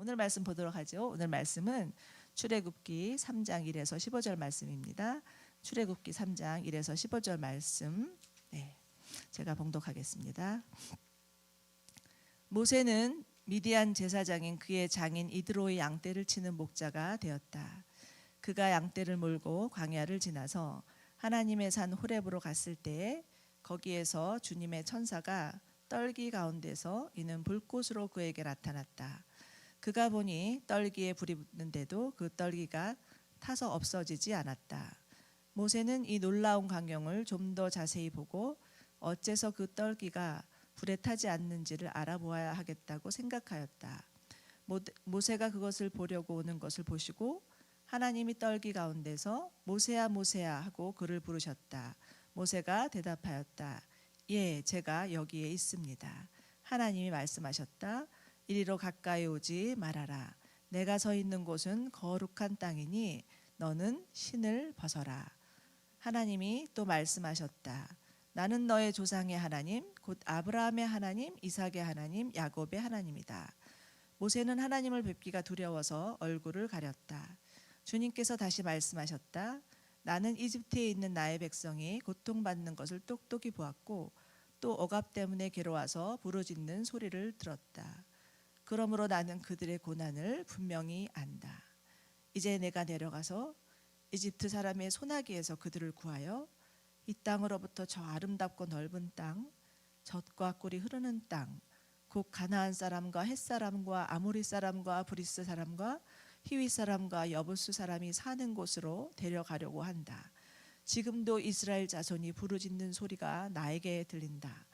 오늘 말씀 보도록 하죠. 오늘 말씀은 출애굽기 3장 1에서 15절 말씀입니다. 출애굽기 3장 1에서 15절 말씀, 제가 봉독하겠습니다. 모세는 미디안 제사장인 그의 장인 이드로의 양떼를 치는 목자가 되었다. 그가 양떼를 몰고 광야를 지나서 하나님의 산 호렙으로 갔을 때에 거기에서 주님의 천사가 떨기 가운데서 이는 불꽃으로 그에게 나타났다. 그가 보니 떨기에 불이 붙는데도 그 떨기가 타서 없어지지 않았다. 모세는 이 놀라운 광경을 좀 더 자세히 보고 어째서 그 떨기가 불에 타지 않는지를 알아보아야 하겠다고 생각하였다. 모세가 그것을 보려고 오는 것을 보시고 하나님이 떨기 가운데서 모세야 모세야 하고 그를 부르셨다. 모세가 대답하였다. 예, 제가 여기에 있습니다. 하나님이 말씀하셨다. 이리로 가까이 오지 말아라. 내가 서 있는 곳은 거룩한 땅이니 너는 신을 벗어라. 하나님이 또 말씀하셨다. 나는 너의 조상의 하나님, 곧 아브라함의 하나님, 이삭의 하나님, 야곱의 하나님이다. 모세는 하나님을 뵙기가 두려워서 얼굴을 가렸다. 주님께서 다시 말씀하셨다. 나는 이집트에 있는 나의 백성이 고통받는 것을 똑똑히 보았고 또 억압 때문에 괴로워서 부르짖는 소리를 들었다. 그러므로 나는 그들의 고난을 분명히 안다. 이제 내가 내려가서 이집트 사람의 손아귀에서 그들을 구하여 이 땅으로부터 저 아름답고 넓은 땅, 젖과 꿀이 흐르는 땅, 곧 가나안 사람과 헷 사람과 아모리 사람과 브리스 사람과 히위 사람과 여부스 사람이 사는 곳으로 데려가려고 한다. 지금도 이스라엘 자손이 부르짖는 소리가 나에게 들린다.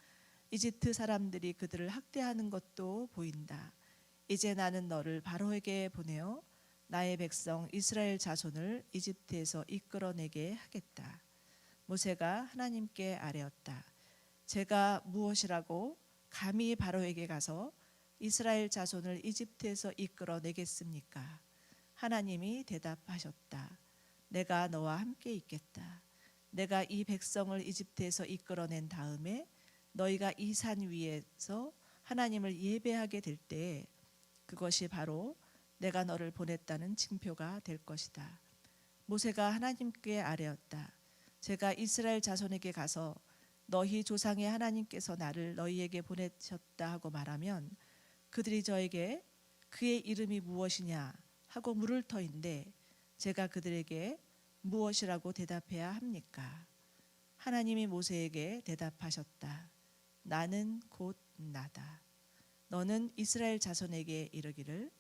이집트 사람들이 그들을 학대하는 것도 보인다. 이제 나는 너를 바로에게 보내어 나의 백성 이스라엘 자손을 이집트에서 이끌어내게 하겠다. 모세가 하나님께 아뢰었다. 제가 무엇이라고 감히 바로에게 가서 이스라엘 자손을 이집트에서 이끌어내겠습니까? 하나님이 대답하셨다. 내가 너와 함께 있겠다. 내가 이 백성을 이집트에서 이끌어낸 다음에 너희가 이 산 위에서 하나님을 예배하게 될 때에 그것이 바로 내가 너를 보냈다는 징표가 될 것이다. 모세가 하나님께 아뢰었다. 제가 이스라엘 자손에게 가서 너희 조상의 하나님께서 나를 너희에게 보내셨다 하고 말하면 그들이 저에게 그의 이름이 무엇이냐 하고 물을 터인데 제가 그들에게 무엇이라고 대답해야 합니까? 하나님이 모세에게 대답하셨다. 나는 곧 나다. 너는 이스라엘 자손에게 이르기를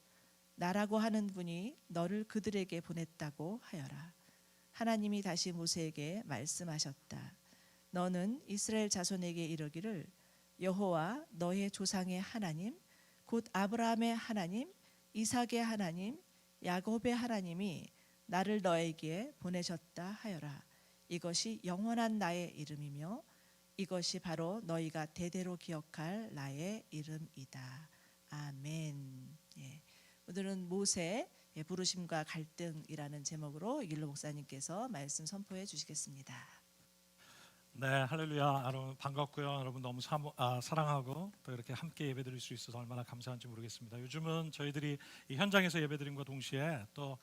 나라고 하는 분이 너를 그들에게 보냈다고 하여라. 하나님이 다시 모세에게 말씀하셨다. 너는 이스라엘 자손에게 이르기를 여호와 너의 조상의 하나님 곧 아브라함의 하나님, 이삭의 하나님, 야곱의 하나님이 나를 너에게 보내셨다 하여라. 이것이 영원한 나의 이름이며 이것이 바로 너희가 대대로 기억할 나의 이름이다. 아멘. 오늘은 모세 부르심과 갈등이라는 제목으로 이길로 목사님께서 말씀 선포해 주시겠습니다. 네, 할렐루야. 여러분 반갑고요. 여러분 너무 사랑하고 또 이렇게 함께 예배드릴 수 있어서 얼마나 감사한지 모르겠습니다. 요즘은 저희들이 이 현장에서 예배드림과 동시에 또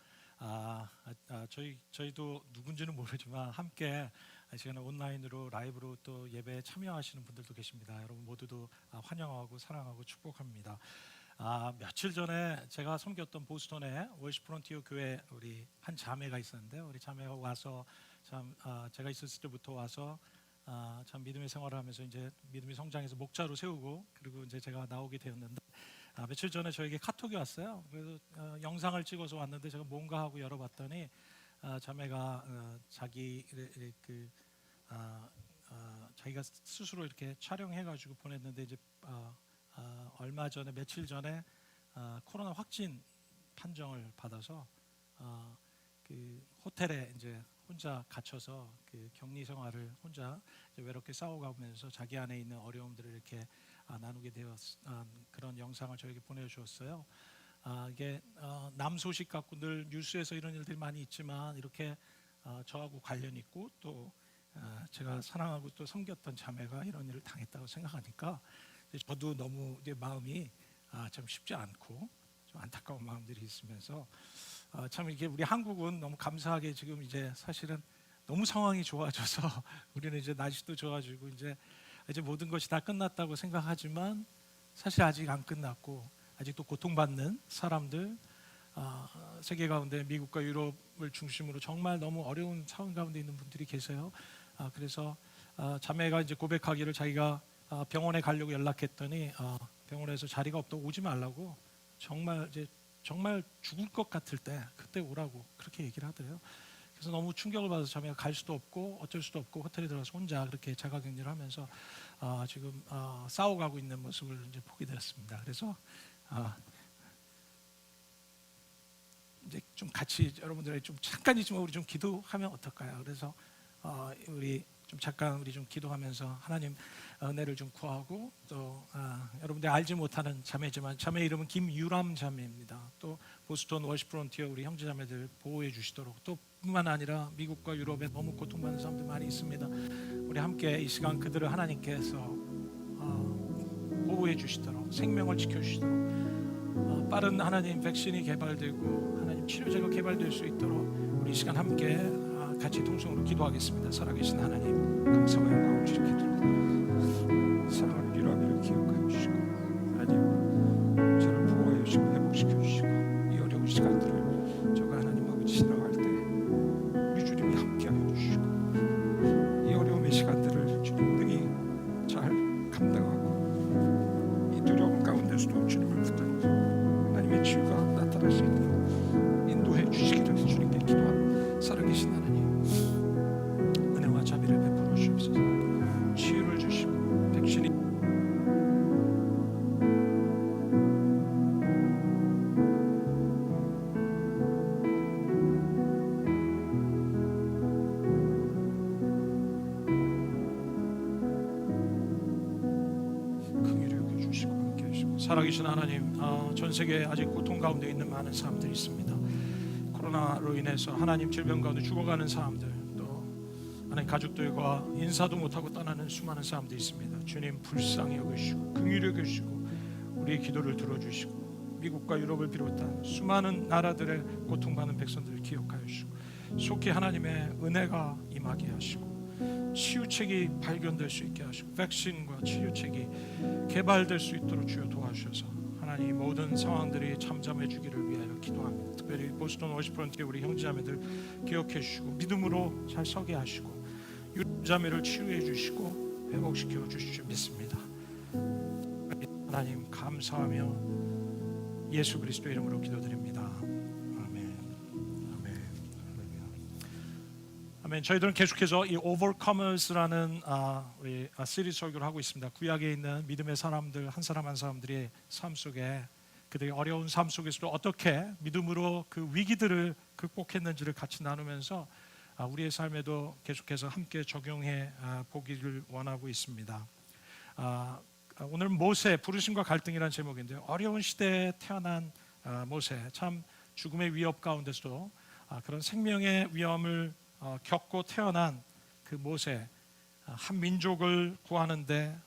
저희도 누군지는 모르지만 함께 시간에 온라인으로 라이브로 또 예배에 참여하시는 분들도 계십니다. 여러분 모두도 환영하고 사랑하고 축복합니다. 며칠 전에 제가 섬겼던 보스턴에 월시 프론티어 교회 우리 한 자매가 있었는데 우리 자매가 와서 참 제가 있었을 때부터 와서 참 믿음의 생활을 하면서 이제 믿음의 성장해서 목자로 세우고 그리고 이제 제가 나오게 되었는데 며칠 전에 저에게 카톡이 왔어요. 그래서 영상을 찍어서 왔는데 제가 뭔가 하고 열어봤더니 자매가 자기가 스스로 이렇게 촬영해가지고 보냈는데 이제 얼마 전에 며칠 전에 코로나 확진 판정을 받아서 그 호텔에 이제 혼자 갇혀서 그 격리 생활을 혼자 외롭게 싸워가면서 자기 안에 있는 어려움들을 이렇게 나누게 되었 그런 영상을 저에게 보내주었어요. 이게 남 소식 갖고 늘 뉴스에서 이런 일들이 많이 있지만 이렇게 저하고 관련 있고 또 제가 사랑하고 또 섬겼던 자매가 이런 일을 당했다고 생각하니까 저도 너무 이제 마음이 참 쉽지 않고 좀 안타까운 마음들이 있으면서 참 이게 우리 한국은 너무 감사하게 지금 이제 사실은 너무 상황이 좋아져서 우리는 이제 날씨도 좋아지고 이제 모든 것이 다 끝났다고 생각하지만 사실 아직 안 끝났고 아직도 고통받는 사람들, 세계 가운데 미국과 유럽을 중심으로 정말 너무 어려운 상황 가운데 있는 분들이 계세요. 그래서 자매가 이제 고백하기를 자기가 병원에 가려고 연락했더니 병원에서 자리가 없다고 오지 말라고 정말 죽을 것 같을 때 그때 오라고 그렇게 얘기를 하더래요. 그래서 너무 충격을 받아서 자매가 갈 수도 없고 어쩔 수도 없고 호텔에 들어가서 혼자 그렇게 자가격리를 하면서 지금 싸워가고 있는 모습을 이제 보게 되었습니다. 그래서 이제 좀 같이 여러분들의 좀 잠깐이지만 우리 좀 기도하면 어떨까요? 그래서 우리 좀 잠깐 우리 좀 기도하면서 하나님 은혜를 좀 구하고 또 여러분들 알지 못하는 자매지만 자매 이름은 김유람 자매입니다. 또 보스턴 워십 프론티어 우리 형제 자매들 보호해 주시도록 또 뿐만 아니라 미국과 유럽에 너무 고통받는 사람들 많이 있습니다. 우리 함께 이 시간 그들을 하나님께서 보호해 주시도록 생명을 지켜 주시도록 빠른 하나님 백신이 개발되고 하나님 치료제가 개발될 수 있도록 우리 이 시간 함께 같이 통성으로 기도하겠습니다. 살아계신 하나님 감사와 영광을 주시옵소서. 사랑하는 유람이를 기억하여 주시고 하나님 저를 보호해 주시고 회복시켜 주시고 이 어려운 시간들을 저가 하나님 아버지 지나갈 때 우리 주님이 함께하여 주시고 이 어려움의 시간들을 주님 능히 잘 감당하고 이 두려움 가운데서도 주님을 붙들고 하나님의 치유가 나타날 수 있도록 인도해 주시기를 주님께 기도합니다. 살아계신 하나님 은혜와 자비를 베풀어 주옵소서. 치유를 주시고 백신이 긍휼히 여겨 주시고 함께 하시고 살아계신 하나님 전 세계에 아직 고통 가운데 있는 많은 사람들이 있습니다. 코로나로 인해서 하나님 질병 가운데 죽어가는 사람들 또 하나님 가족들과 인사도 못하고 떠나는 수많은 사람들이 있습니다. 주님 불쌍히 여기시고 긍휼히 여기시고 우리의 기도를 들어주시고 미국과 유럽을 비롯한 수많은 나라들의 고통받는 백성들을 기억하여 주시고 속히 하나님의 은혜가 임하게 하시고 치유책이 발견될 수 있게 하시고 백신과 치유책이 개발될 수 있도록 주여 도와주셔서 하나님 모든 상황들이 잠잠해 주기를 위하여 기도합니다. 특별히 보스턴 워십 프론티어 우리 형제자매들 기억해 주시고 믿음으로 잘 서게 하시고 유자매를 치유해 주시고 회복시켜 주실 줄 믿습니다. 하나님 감사하며 예수 그리스도 이름으로 기도드립니다. 아멘. 아멘. 아멘. 저희들은 계속해서 이 Overcomers라는 우리 시리즈 설교를 하고 있습니다. 구약에 있는 믿음의 사람들 한 사람 한 사람들의 삶 속에 그들의 어려운 삶 속에서도 어떻게 믿음으로 그 위기들을 극복했는지를 같이 나누면서 우리의 삶에도 계속해서 함께 적용해 보기를 원하고 있습니다. 오늘 모세 부르심과 갈등이라는 제목인데요. 어려운 시대에 태어난 모세 참 죽음의 위협 가운데서도 그런 생명의 위험을 겪고 태어난 그 모세 한 민족을 구하는데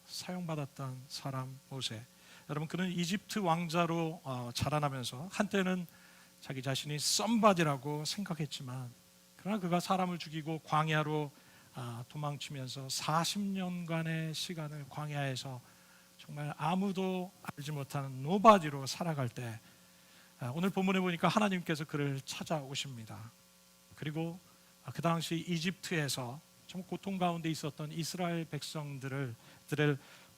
사용받았던 사람 모세. 여러분 그는 이집트 왕자로 자라나면서 한때는 자기 자신이 썸바디라고 생각했지만 그러나 그가 사람을 죽이고 광야로 도망치면서 40년간의 시간을 광야에서 정말 아무도 알지 못하는 노바디로 살아갈 때 오늘 본문에 보니까 하나님께서 그를 찾아오십니다. 그리고 그 당시 이집트에서 참 고통 가운데 있었던 이스라엘 백성들을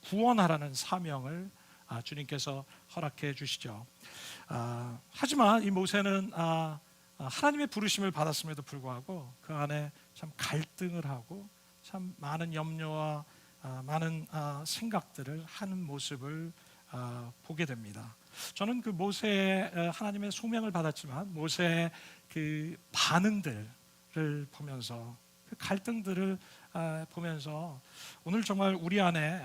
구원하라는 사명을 주님께서 허락해 주시죠. 하지만 이 모세는 하나님의 부르심을 받았음에도 불구하고 그 안에 참 갈등을 하고 참 많은 염려와 많은 생각들을 하는 모습을 보게 됩니다. 저는 그 모세의 하나님의 소명을 받았지만 모세의 그 반응들을 보면서 그 갈등들을 보면서 오늘 정말 우리 안에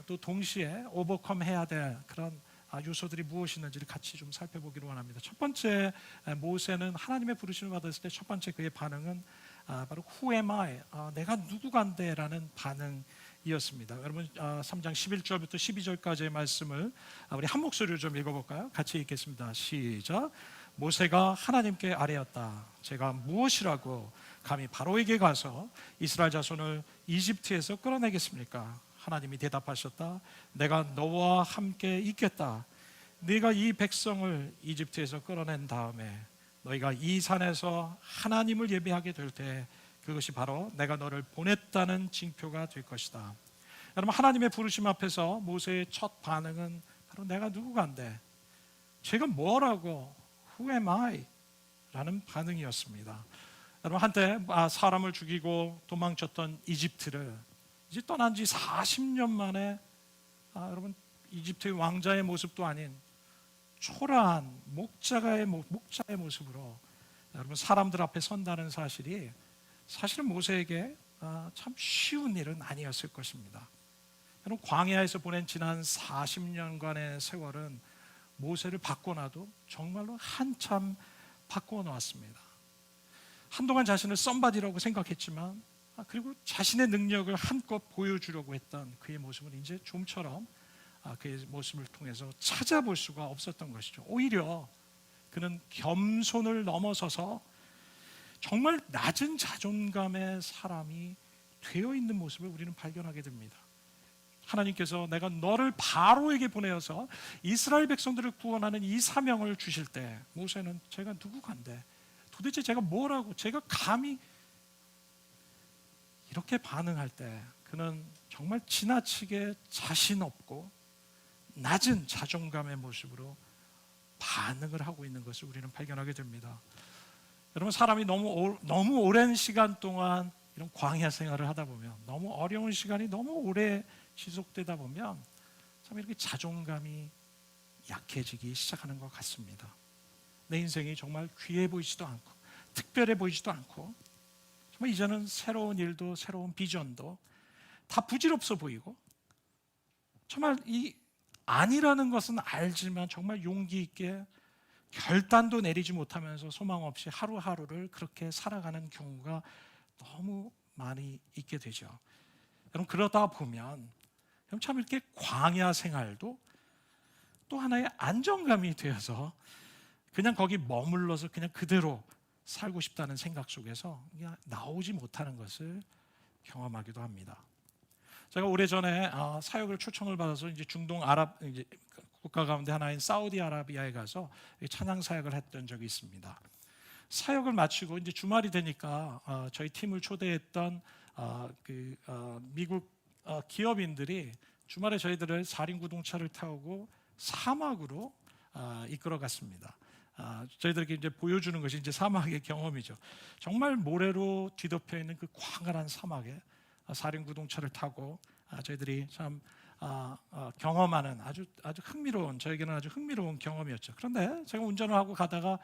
또 동시에 오버컴 해야 될 그런 요소들이 무엇이 있는지를 같이 좀 살펴보기를 원합니다. 첫 번째 모세는 하나님의 부르심을 받았을 때 첫 번째 그의 반응은 바로 Who am I? 내가 누구간데라는 반응이었습니다. 이었습니다. 여러분 3장 11절부터 12절까지의 말씀을 우리 한 목소리로 좀 읽어볼까요? 같이 읽겠습니다. 시작. 모세가 하나님께 아뢰었다. 제가 무엇이라고 감히 바로에게 가서 이스라엘 자손을 이집트에서 끌어내겠습니까? 하나님이 대답하셨다. 내가 너와 함께 있겠다. 네가 이 백성을 이집트에서 끌어낸 다음에 너희가 이 산에서 하나님을 예배하게 될 때 그것이 바로 내가 너를 보냈다는 징표가 될 것이다. 여러분, 하나님의 부르심 앞에서 모세의 첫 반응은 바로 내가 누구간데, 제가 뭐라고, who am I? 라는 반응이었습니다. 여러분, 한때 사람을 죽이고 도망쳤던 이집트를 이제 떠난 지 40년 만에 여러분, 이집트의 왕자의 모습도 아닌 초라한 목자의 모습으로 여러분 사람들 앞에 선다는 사실이 사실은 모세에게 참 쉬운 일은 아니었을 것입니다. 여러분, 광야에서 보낸 지난 40년간의 세월은 모세를 바꿔놔도 정말로 한참 바꿔놓았습니다. 한동안 자신을 썸바디라고 생각했지만 그리고 자신의 능력을 한껏 보여주려고 했던 그의 모습은 이제 좀처럼 그의 모습을 통해서 찾아볼 수가 없었던 것이죠. 오히려 그는 겸손을 넘어서서 정말 낮은 자존감의 사람이 되어 있는 모습을 우리는 발견하게 됩니다. 하나님께서 내가 너를 바로에게 보내어서 이스라엘 백성들을 구원하는 이 사명을 주실 때 모세는 제가 누구간데, 도대체 제가 뭐라고, 제가 감히 이렇게 반응할 때 그는 정말 지나치게 자신 없고 낮은 자존감의 모습으로 반응을 하고 있는 것을 우리는 발견하게 됩니다. 여러분, 사람이 너무 오랜 시간 동안 이런 광야 생활을 하다 보면, 너무 어려운 시간이 너무 오래 지속되다 보면 참 이렇게 자존감이 약해지기 시작하는 것 같습니다. 내 인생이 정말 귀해 보이지도 않고 특별해 보이지도 않고 정말 이제는 새로운 일도 새로운 비전도 다 부질없어 보이고, 정말 이 아니라는 것은 알지만 정말 용기 있게 결단도 내리지 못하면서 소망 없이 하루하루를 그렇게 살아가는 경우가 너무 많이 있게 되죠. 여러분, 그러다 보면 참 이렇게 광야 생활도 또 하나의 안정감이 되어서 그냥 거기 머물러서 그냥 그대로 살고 싶다는 생각 속에서 그냥 나오지 못하는 것을 경험하기도 합니다. 제가 오래전에 사역을 초청을 받아서 이제 중동 아랍 이제 국가 가운데 하나인 사우디아라비아에 가서 찬양 사역을 했던 적이 있습니다. 사역을 마치고 이제 주말이 되니까 저희 팀을 초대했던 미국 기업인들이 주말에 저희들을 4륜 구동차를 타고 사막으로 이끌어 갔습니다. 저희들에게 이제 보여주는 것이 이제 사막의 경험이죠. 정말 모래로 뒤덮여 있는 그 광활한 사막에 4륜 구동차를 타고 저희들이 참 경험하는 아주 흥미로운, 저에게는 아주 흥미로운 경험이었죠. 그런데 제가 운전을 하고 가다가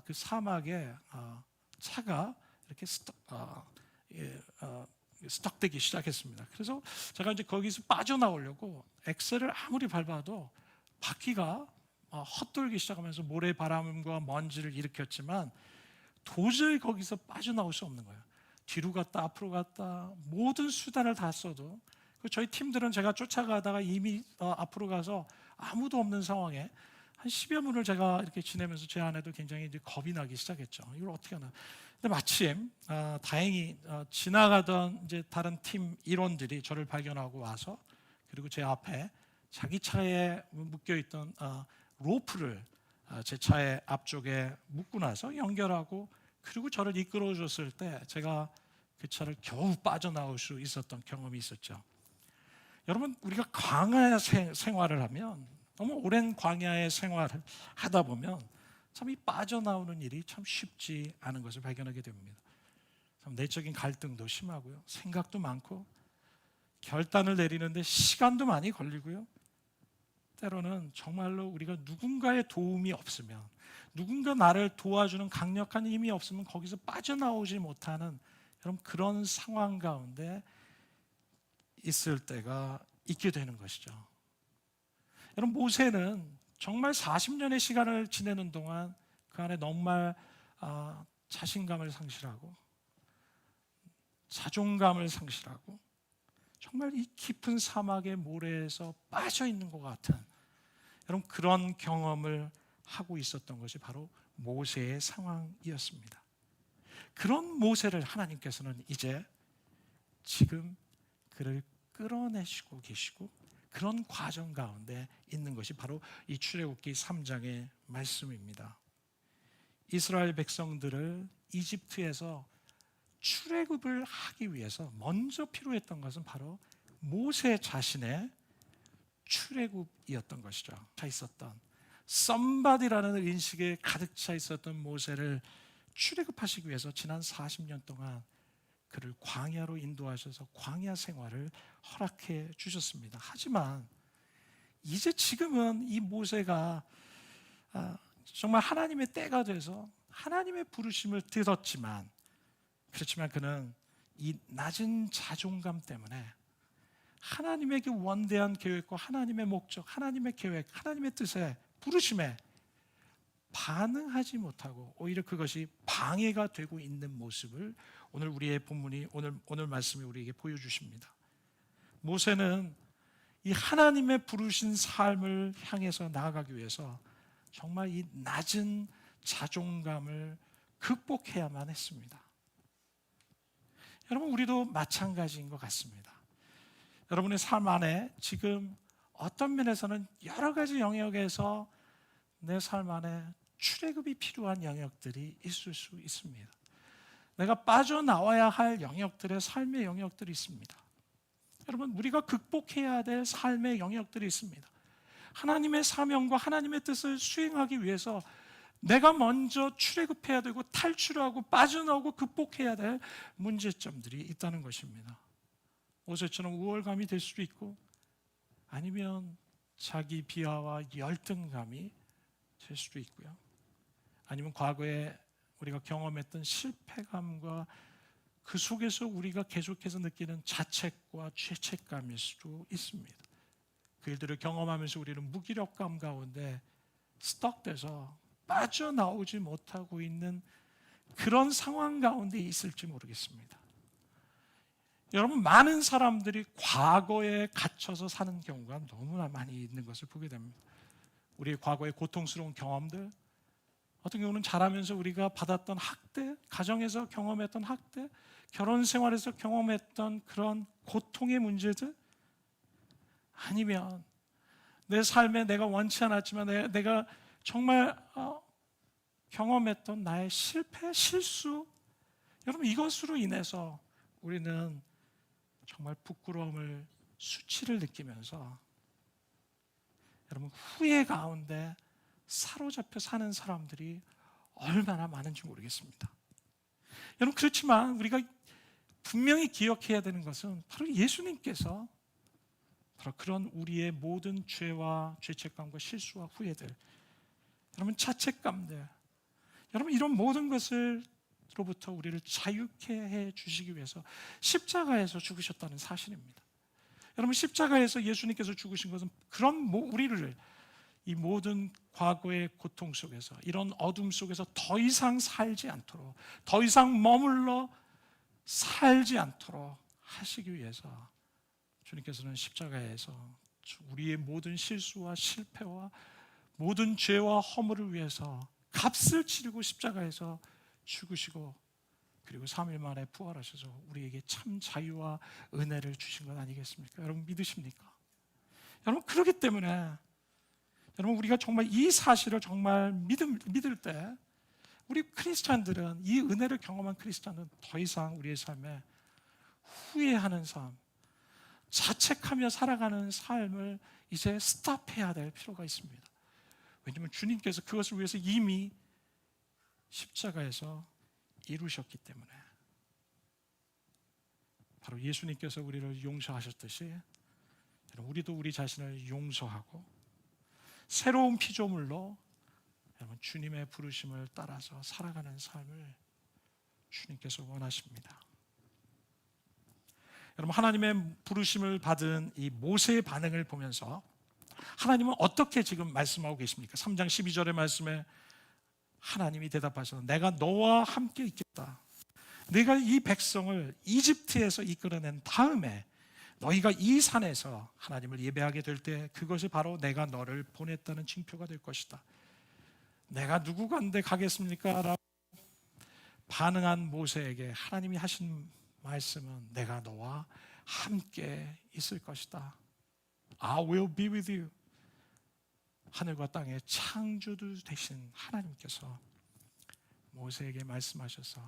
그 사막에 차가 이렇게 스톡되기 시작했습니다. 그래서 제가 이제 거기서 빠져나오려고 엑셀을 아무리 밟아도 바퀴가 헛돌기 시작하면서 모래바람과 먼지를 일으켰지만 도저히 거기서 빠져나올 수 없는 거예요. 뒤로 갔다 앞으로 갔다 모든 수단을 다 써도 저희 팀들은 제가 쫓아가다가 이미 앞으로 가서 아무도 없는 상황에 한 10여 분을 제가 이렇게 지내면서 제 안에도 굉장히 이제 겁이 나기 시작했죠. 이걸 어떻게 하나. 근데 마침 다행히 지나가던 이제 다른 팀 일원들이 저를 발견하고 와서, 그리고 제 앞에 자기 차에 묶여 있던 로프를 제 차의 앞쪽에 묶고 나서 연결하고, 그리고 저를 이끌어 줬을 때 제가 그 차를 겨우 빠져나올 수 있었던 경험이 있었죠. 여러분, 우리가 광야 생활을 하면, 너무 오랜 광야의 생활을 하다 보면 참 이 빠져나오는 일이 참 쉽지 않은 것을 발견하게 됩니다. 참 내적인 갈등도 심하고요, 생각도 많고, 결단을 내리는데 시간도 많이 걸리고요, 때로는 정말로 우리가 누군가의 도움이 없으면, 누군가 나를 도와주는 강력한 힘이 없으면 거기서 빠져나오지 못하는 여러분 그런 상황 가운데 있을 때가 있게 되는 것이죠. 여러분, 모세는 정말 40년의 시간을 지내는 동안 그 안에 정말 자신감을 상실하고 자존감을 상실하고 정말 이 깊은 사막의 모래에서 빠져 있는 것 같은 여러분 그런 경험을 하고 있었던 것이 바로 모세의 상황이었습니다. 그런 모세를 하나님께서는 이제 지금 그를 끌어내시고 계시고 그런 과정 가운데 있는 것이 바로 이 출애굽기 3장의 말씀입니다. 이스라엘 백성들을 이집트에서 출애굽을 하기 위해서 먼저 필요했던 것은 바로 모세 자신의 출애굽이었던 것이죠. 차 있었던 썸바디라는 인식에 가득 차 있었던 모세를 출애굽하시기 위해서 지난 40년 동안 그를 광야로 인도하셔서 광야 생활을 허락해 주셨습니다. 하지만 이제 지금은 이 모세가 정말 하나님의 때가 돼서 하나님의 부르심을 들었지만 그렇지만 그는 이 낮은 자존감 때문에 하나님에게 원대한 계획과 하나님의 목적, 하나님의 계획, 하나님의 뜻에 부르심에 반응하지 못하고 오히려 그것이 방해가 되고 있는 모습을 오늘 우리의 본문이 오늘 말씀이 우리에게 보여주십니다. 모세는 이 하나님의 부르신 삶을 향해서 나아가기 위해서 정말 이 낮은 자존감을 극복해야만 했습니다. 여러분 우리도 마찬가지인 것 같습니다. 여러분의 삶 안에 지금 어떤 면에서는 여러 가지 영역에서 내 삶 안에 출애굽이 필요한 영역들이 있을 수 있습니다. 내가 빠져나와야 할 영역들의 삶의 영역들이 있습니다. 여러분 우리가 극복해야 될 삶의 영역들이 있습니다. 하나님의 사명과 하나님의 뜻을 수행하기 위해서 내가 먼저 출애굽해야 되고 탈출하고 빠져나오고 극복해야 될 문제점들이 있다는 것입니다. 모세처럼 우월감이 될 수도 있고 아니면 자기 비하와 열등감이 될 수도 있고요. 아니면 과거에 우리가 경험했던 실패감과 그 속에서 우리가 계속해서 느끼는 자책과 죄책감일 수도 있습니다. 그 일들을 경험하면서 우리는 무기력감 가운데 스톡돼서 빠져나오지 못하고 있는 그런 상황 가운데 있을지 모르겠습니다. 여러분 많은 사람들이 과거에 갇혀서 사는 경우가 너무나 많이 있는 것을 보게 됩니다. 우리의 과거의 고통스러운 경험들, 어떤 경우는 자라면서 우리가 받았던 학대, 가정에서 경험했던 학대, 결혼 생활에서 경험했던 그런 고통의 문제들, 아니면 내 삶에 내가 원치 않았지만 내가 정말 경험했던 나의 실패, 실수, 여러분 이것으로 인해서 우리는 정말 부끄러움을, 수치를 느끼면서 여러분 후회 가운데 사로잡혀 사는 사람들이 얼마나 많은지 모르겠습니다. 여러분 그렇지만 우리가 분명히 기억해야 되는 것은 바로 예수님께서 바로 그런 우리의 모든 죄와 죄책감과 실수와 후회들, 여러분 자책감들, 여러분 이런 모든 것을로부터 우리를 자유케 해 주시기 위해서 십자가에서 죽으셨다는 사실입니다. 여러분 십자가에서 예수님께서 죽으신 것은 그런 우리를 이 모든 과거의 고통 속에서 이런 어둠 속에서 더 이상 살지 않도록, 더 이상 머물러 살지 않도록 하시기 위해서 주님께서는 십자가에서 우리의 모든 실수와 실패와 모든 죄와 허물을 위해서 값을 치르고 십자가에서 죽으시고 그리고 3일 만에 부활하셔서 우리에게 참 자유와 은혜를 주신 것 아니겠습니까? 여러분 믿으십니까? 여러분 그렇기 때문에 여러분 우리가 정말 이 사실을 정말 믿을 때 우리 크리스찬들은, 이 은혜를 경험한 크리스찬은 더 이상 우리의 삶에 후회하는 삶, 자책하며 살아가는 삶을 이제 스탑해야 될 필요가 있습니다. 왜냐하면 주님께서 그것을 위해서 이미 십자가에서 이루셨기 때문에. 바로 예수님께서 우리를 용서하셨듯이 우리도 우리 자신을 용서하고 새로운 피조물로 여러분 주님의 부르심을 따라서 살아가는 삶을 주님께서 원하십니다. 여러분 하나님의 부르심을 받은 이 모세의 반응을 보면서 하나님은 어떻게 지금 말씀하고 계십니까? 3장 12절의 말씀에 하나님이 대답하셔서 내가 너와 함께 있겠다. 내가 이 백성을 이집트에서 이끌어낸 다음에 너희가 이 산에서 하나님을 예배하게 될 때 그것이 바로 내가 너를 보냈다는 징표가 될 것이다. 내가 누구 간데 가겠습니까? 라고 반응한 모세에게 하나님이 하신 말씀은 내가 너와 함께 있을 것이다. I will be with you. 하늘과 땅의 창조주 되신 하나님께서 모세에게 말씀하시면서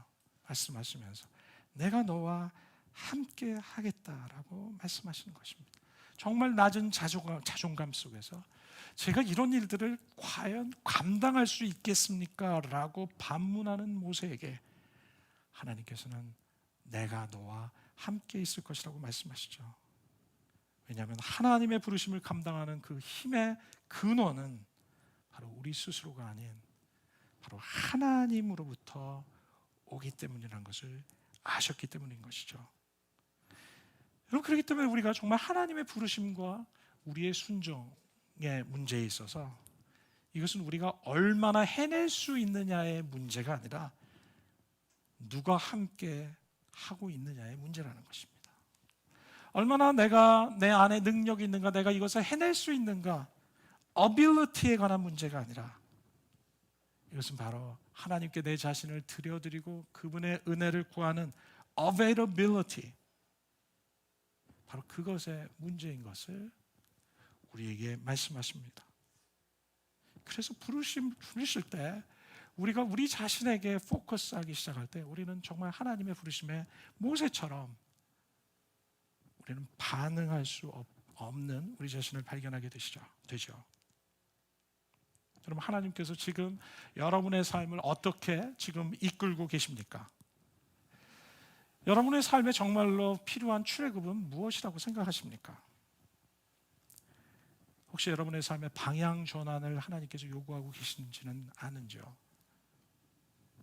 내가 너와 함께 하겠다라고 말씀하시는 것입니다. 정말 낮은 자존감 속에서 제가 이런 일들을 과연 감당할 수 있겠습니까? 라고 반문하는 모세에게 하나님께서는 내가 너와 함께 있을 것이라고 말씀하시죠. 왜냐하면 하나님의 부르심을 감당하는 그 힘의 근원은 바로 우리 스스로가 아닌 바로 하나님으로부터 오기 때문이라는 것을 아셨기 때문인 것이죠. 여러분, 그렇기 때문에 우리가 정말 하나님의 부르심과 우리의 순종의 문제에 있어서 이것은 우리가 얼마나 해낼 수 있느냐의 문제가 아니라 누가 함께 하고 있느냐의 문제라는 것입니다. 얼마나 내가 내 안에 능력이 있는가, 내가 이것을 해낼 수 있는가, ability에 관한 문제가 아니라 이것은 바로 하나님께 내 자신을 드려드리고 그분의 은혜를 구하는 availability, 바로 그것의 문제인 것을 우리에게 말씀하십니다. 그래서 부르실 때 우리가 우리 자신에게 포커스하기 시작할 때 우리는 정말 하나님의 부르심에 모세처럼 우리는 반응할 수 없는 우리 자신을 발견하게 되죠. 여러분, 하나님께서 지금 여러분의 삶을 어떻게 지금 이끌고 계십니까? 여러분의 삶에 정말로 필요한 출애굽은 무엇이라고 생각하십니까? 혹시 여러분의 삶의 방향 전환을 하나님께서 요구하고 계신지는 아는지요?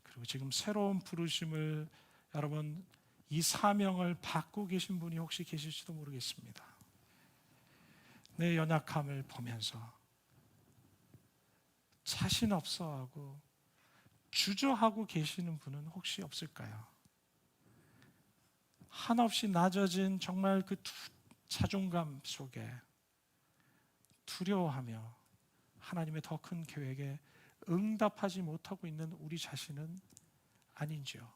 그리고 지금 새로운 부르심을 여러분 이 사명을 받고 계신 분이 혹시 계실지도 모르겠습니다. 내 연약함을 보면서 자신 없어하고 주저하고 계시는 분은 혹시 없을까요? 한없이 낮아진 정말 그 자존감 속에 두려워하며 하나님의 더 큰 계획에 응답하지 못하고 있는 우리 자신은 아닌지요?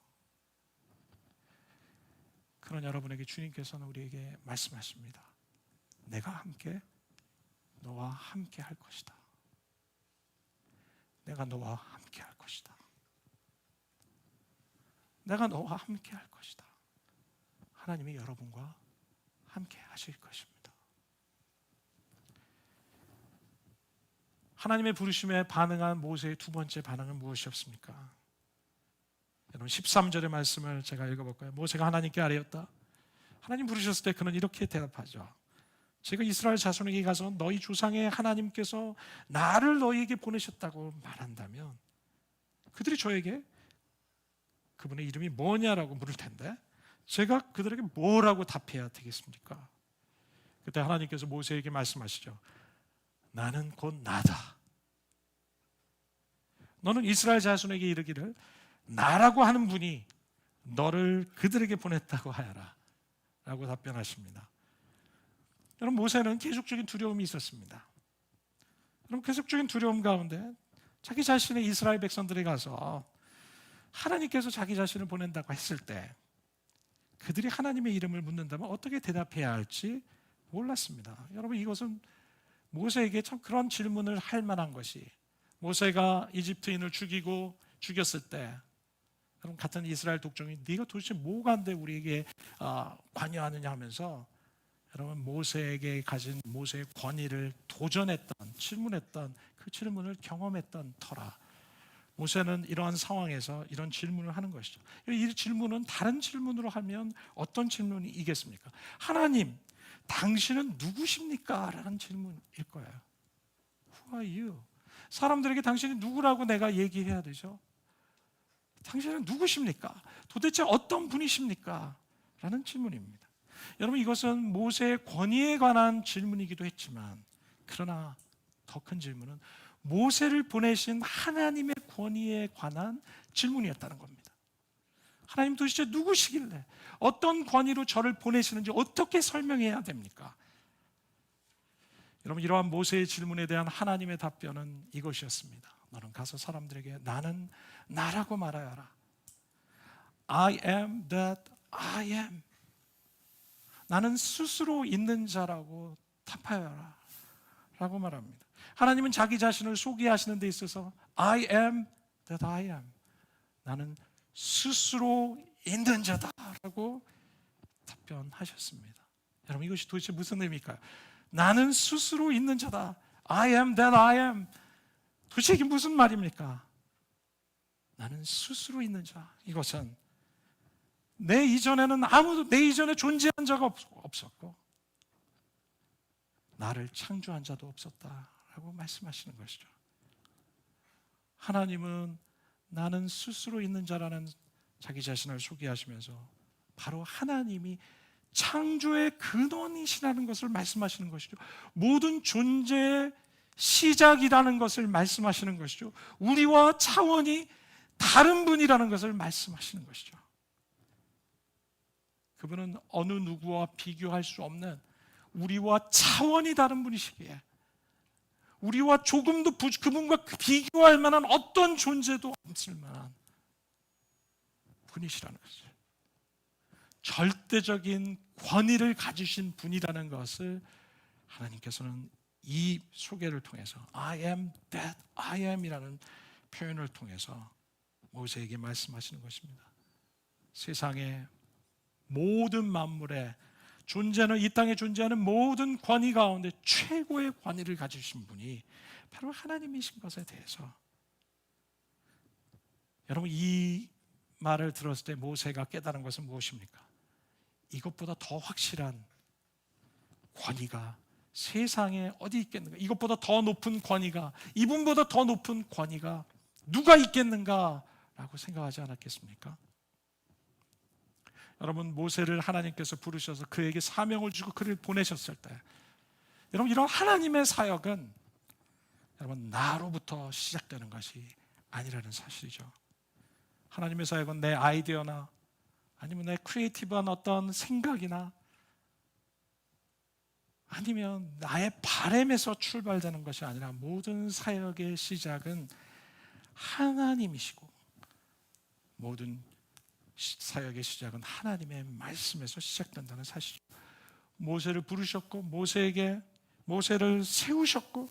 그런 여러분에게 주님께서는 우리에게 말씀하십니다. 내가 너와 함께 할 것이다. 내가 너와 함께 할 것이다. 내가 너와 함께 할 것이다. 하나님이 여러분과 함께 하실 것입니다. 하나님의 부르심에 반응한 모세의 두 번째 반응은 무엇이었습니까? 여러분 13절의 말씀을 제가 읽어볼까요? 모세가 하나님께 아뢰었다. 하나님 부르셨을 때 그는 이렇게 대답하죠. 제가 이스라엘 자손에게 가서 너희 조상의 하나님께서 나를 너희에게 보내셨다고 말한다면 그들이 저에게 그분의 이름이 뭐냐라고 물을 텐데 제가 그들에게 뭐라고 답해야 되겠습니까? 그때 하나님께서 모세에게 말씀하시죠. 나는 곧 나다. 너는 이스라엘 자손에게 이르기를 나라고 하는 분이 너를 그들에게 보냈다고 하여라 라고 답변하십니다. 여러분, 모세는 계속적인 두려움이 있었습니다. 여러분, 계속적인 두려움 가운데 자기 자신의 이스라엘 백성들에 가서 하나님께서 자기 자신을 보낸다고 했을 때 그들이 하나님의 이름을 묻는다면 어떻게 대답해야 할지 몰랐습니다. 여러분, 이것은 모세에게 참 그런 질문을 할 만한 것이 모세가 이집트인을 죽였을 때 여러분 같은 이스라엘 독종이 네가 도대체 뭐가 안 돼 우리에게 관여하느냐 하면서 여러분 모세에게 가진 모세의 권위를 도전했던 질문했던 그 질문을 경험했던 터라 모세는 이러한 상황에서 이런 질문을 하는 것이죠. 이 질문은 다른 질문으로 하면 어떤 질문이겠습니까? 하나님, 당신은 누구십니까? 라는 질문일 거예요. Who are you? 사람들에게 당신이 누구라고 내가 얘기해야 되죠? 당신은 누구십니까? 도대체 어떤 분이십니까? 라는 질문입니다. 여러분, 이것은 모세의 권위에 관한 질문이기도 했지만 그러나 더 큰 질문은 모세를 보내신 하나님의 권위에 관한 질문이었다는 겁니다. 하나님 도대체 누구시길래 어떤 권위로 저를 보내시는지 어떻게 설명해야 됩니까? 여러분, 이러한 모세의 질문에 대한 하나님의 답변은 이것이었습니다. 너는 가서 사람들에게 나는 나라고 말하여라. I am that I am. 나는 스스로 있는 자라고 답하여라 라고 말합니다. 하나님은 자기 자신을 소개하시는 데 있어서 I am that I am. 나는 스스로 있는 자다라고 답변하셨습니다. 여러분, 이것이 도대체 무슨 의미일까요? 나는 스스로 있는 자다. I am that I am. 도대체 이게 무슨 말입니까? 나는 스스로 있는 자. 이것은 내 이전에는 아무도, 내 이전에 존재한 자가 없었고 나를 창조한 자도 없었다라고 말씀하시는 것이죠. 하나님은 나는 스스로 있는 자라는 자기 자신을 소개하시면서 바로 하나님이 창조의 근원이시라는 것을 말씀하시는 것이죠. 모든 존재의 시작이라는 것을 말씀하시는 것이죠. 우리와 차원이 다른 분이라는 것을 말씀하시는 것이죠. 그분은 어느 누구와 비교할 수 없는 우리와 차원이 다른 분이시기에 우리와 조금도 그분과 비교할 만한 어떤 존재도 없을 만한 분이시라는 것을, 절대적인 권위를 가지신 분이라는 것을 하나님께서는 이 소개를 통해서 I am that I am 이라는 표현을 통해서 모세에게 말씀하시는 것입니다. 세상의 모든 만물의 존재는, 이 땅에 존재하는 모든 권위 가운데 최고의 권위를 가지신 분이 바로 하나님이신 것에 대해서, 여러분, 이 말을 들었을 때 모세가 깨달은 것은 무엇입니까? 이것보다 더 확실한 권위가 세상에 어디 있겠는가? 이것보다 더 높은 권위가, 이분보다 더 높은 권위가 누가 있겠는가라고 생각하지 않았겠습니까? 여러분, 모세를 하나님께서 부르셔서 그에게 사명을 주고 그를 보내셨을 때, 여러분, 이런 하나님의 사역은 여러분 나로부터 시작되는 것이 아니라는 사실이죠. 하나님의 사역은 내 아이디어나 아니면 내 크리에이티브한 어떤 생각이나 아니면 나의 바람에서 출발되는 것이 아니라 모든 사역의 시작은 하나님이시고 모든 사역의 시작은 하나님의 말씀에서 시작된다는 사실이죠. 모세를 부르셨고 모세를 세우셨고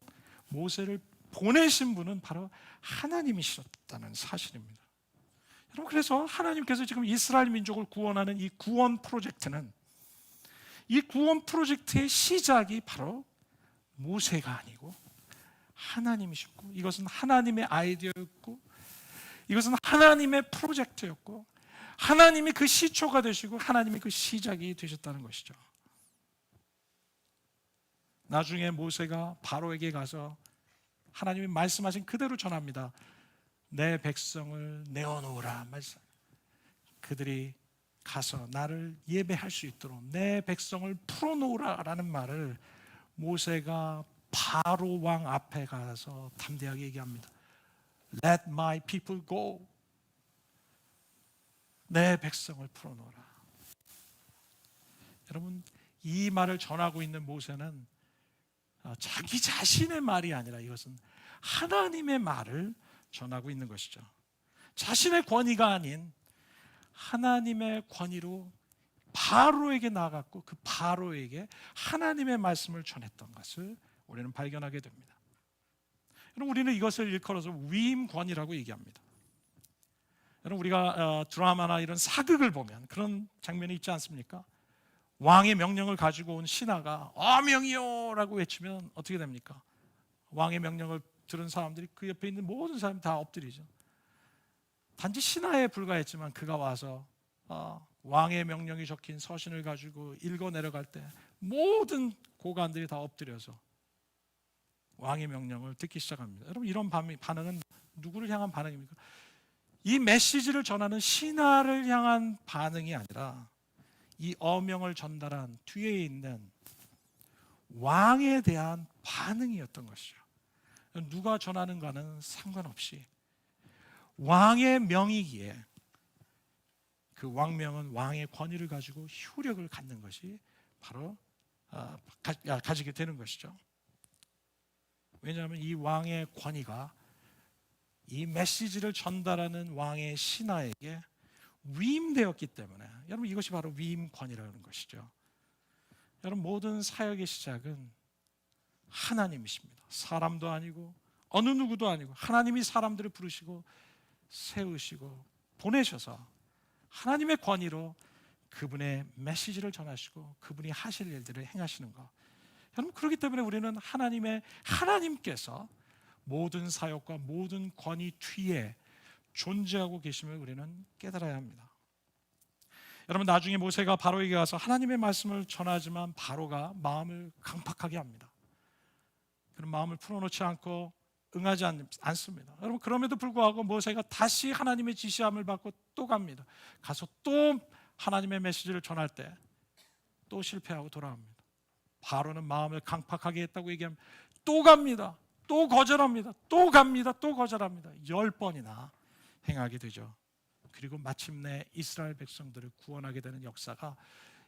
모세를 보내신 분은 바로 하나님이셨다는 사실입니다. 여러분, 그래서 하나님께서 지금 이스라엘 민족을 구원하는 이 구원 프로젝트는, 이 구원 프로젝트의 시작이 바로 모세가 아니고 하나님이셨고, 이것은 하나님의 아이디어였고, 이것은 하나님의 프로젝트였고, 하나님이 그 시초가 되시고 하나님이 그 시작이 되셨다는 것이죠. 나중에 모세가 바로에게 가서 하나님이 말씀하신 그대로 전합니다. 내 백성을 내어놓으라 말씀. 그들이 가서 나를 예배할 수 있도록 내 백성을 풀어놓으라라는 말을 모세가 바로 왕 앞에 가서 담대하게 얘기합니다. Let my people go. 내 백성을 풀어놓으라. 여러분, 이 말을 전하고 있는 모세는 자기 자신의 말이 아니라 이것은 하나님의 말을 전하고 있는 것이죠. 자신의 권위가 아닌 하나님의 권위로 바로에게 나갔고 그 바로에게 하나님의 말씀을 전했던 것을 우리는 발견하게 됩니다. 여러분, 우리는 이것을 일컬어서 위임권이라고 얘기합니다. 여러분, 우리가 드라마나 이런 사극을 보면 그런 장면이 있지 않습니까? 왕의 명령을 가지고 온 신하가 아명이요 라고 외치면 어떻게 됩니까? 왕의 명령을 들은 사람들이 그 옆에 있는 모든 사람이 다 엎드리죠. 단지 신하에 불과했지만 그가 와서 왕의 명령이 적힌 서신을 가지고 읽어 내려갈 때 모든 고관들이 다 엎드려서 왕의 명령을 듣기 시작합니다. 여러분, 이런 반응은 누구를 향한 반응입니까? 이 메시지를 전하는 신하를 향한 반응이 아니라 이 어명을 전달한 뒤에 있는 왕에 대한 반응이었던 것이죠. 누가 전하는가는 상관없이 왕의 명이기에 그 왕명은 왕의 권위를 가지고 효력을 갖는 것이 바로 가지게 되는 것이죠. 왜냐하면 이 왕의 권위가 이 메시지를 전달하는 왕의 신하에게 위임되었기 때문에, 여러분 이것이 바로 위임권이라는 것이죠. 여러분 모든 사역의 시작은 하나님이십니다. 사람도 아니고 어느 누구도 아니고 하나님이 사람들을 부르시고 세우시고 보내셔서 하나님의 권위로 그분의 메시지를 전하시고 그분이 하실 일들을 행하시는 것. 여러분 그렇기 때문에 우리는 하나님께서 모든 사역과 모든 권위 뒤에 존재하고 계심을 우리는 깨달아야 합니다. 여러분 나중에 모세가 바로에게 가서 하나님의 말씀을 전하지만 바로가 마음을 강팍하게 합니다. 그런 마음을 풀어놓지 않고 응하지 않습니다. 여러분 그럼에도 불구하고 모세가 다시 하나님의 지시함을 받고 또 갑니다. 가서 또 하나님의 메시지를 전할 때 또 실패하고 돌아옵니다. 바로는 마음을 강팍하게 했다고 얘기합니다. 또 갑니다. 또 거절합니다. 또 갑니다. 또 거절합니다. 10번이나 행하게 되죠. 그리고 마침내 이스라엘 백성들을 구원하게 되는 역사가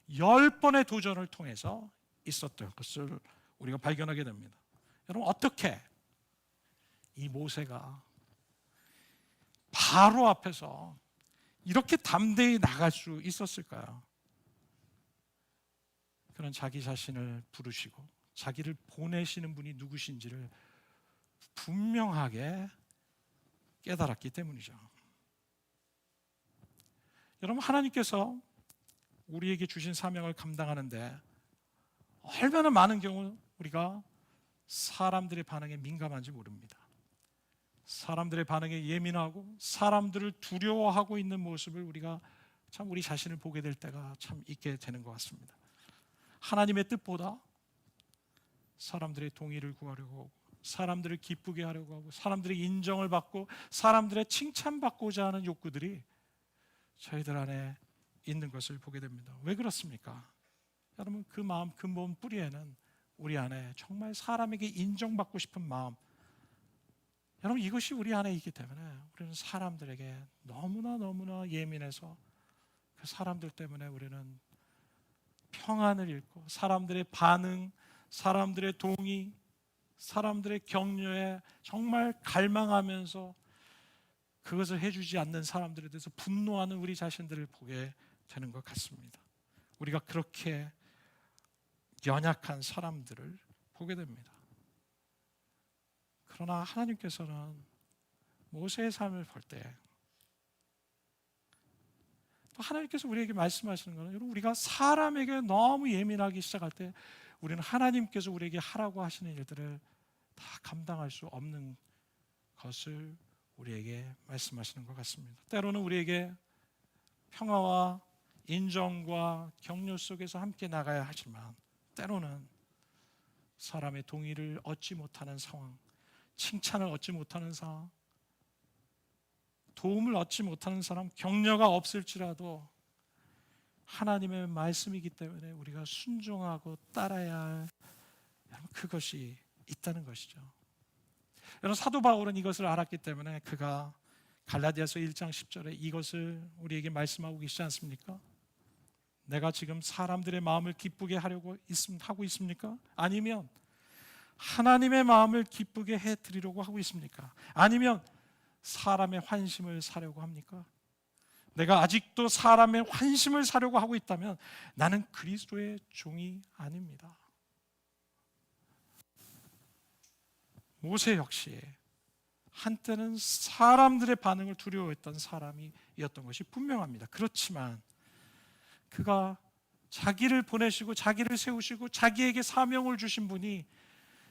10번의 도전을 통해서 있었던 것을 우리가 발견하게 됩니다. 여러분 어떻게 이 모세가 바로 앞에서 이렇게 담대히 나갈 수 있었을까요? 그는 자기 자신을 부르시고 자기를 보내시는 분이 누구신지를 분명하게 깨달았기 때문이죠. 여러분 하나님께서 우리에게 주신 사명을 감당하는데 얼마나 많은 경우 우리가 사람들의 반응에 민감한지 모릅니다. 사람들의 반응에 예민하고 사람들을 두려워하고 있는 모습을 우리가 참 우리 자신을 보게 될 때가 참 있게 되는 것 같습니다. 하나님의 뜻보다 사람들의 동의를 구하려고 하고 사람들을 기쁘게 하려고 하고 사람들의 인정을 받고 사람들의 칭찬받고자 하는 욕구들이 저희들 안에 있는 것을 보게 됩니다. 왜 그렇습니까? 여러분 그 마음 근본 뿌리에는 우리 안에 정말 사람에게 인정받고 싶은 마음, 여러분 이것이 우리 안에 있기 때문에 우리는 사람들에게 너무나 예민해서 그 사람들 때문에 우리는 평안을 잃고 사람들의 반응, 사람들의 동의, 사람들의 격려에 정말 갈망하면서 그것을 해주지 않는 사람들에 대해서 분노하는 우리 자신들을 보게 되는 것 같습니다. 우리가 그렇게 연약한 사람들을 보게 됩니다. 그러나 하나님께서는 모세의 삶을 볼 때 또 하나님께서 우리에게 말씀하시는 것은 여러분 우리가 사람에게 너무 예민하기 시작할 때 우리는 하나님께서 우리에게 하라고 하시는 일들을 다 감당할 수 없는 것을 우리에게 말씀하시는 것 같습니다. 때로는 우리에게 평화와 인정과 격려 속에서 함께 나가야 하지만 때로는 사람의 동의를 얻지 못하는 상황, 칭찬을 얻지 못하는 상황, 도움을 얻지 못하는 사람, 격려가 없을지라도 하나님의 말씀이기 때문에 우리가 순종하고 따라야 할 그것이 있다는 것이죠. 여러분 사도 바울은 이것을 알았기 때문에 그가 갈라디아서 1장 10절에 이것을 우리에게 말씀하고 계시지 않습니까? 내가 지금 사람들의 마음을 기쁘게 하고 있습니까? 아니면 하나님의 마음을 기쁘게 해드리려고 하고 있습니까? 아니면 사람의 환심을 사려고 합니까? 내가 아직도 사람의 환심을 사려고 하고 있다면 나는 그리스도의 종이 아닙니다. 모세 역시 한때는 사람들의 반응을 두려워했던 사람이었던 것이 분명합니다. 그렇지만 그가 자기를 보내시고 자기를 세우시고 자기에게 사명을 주신 분이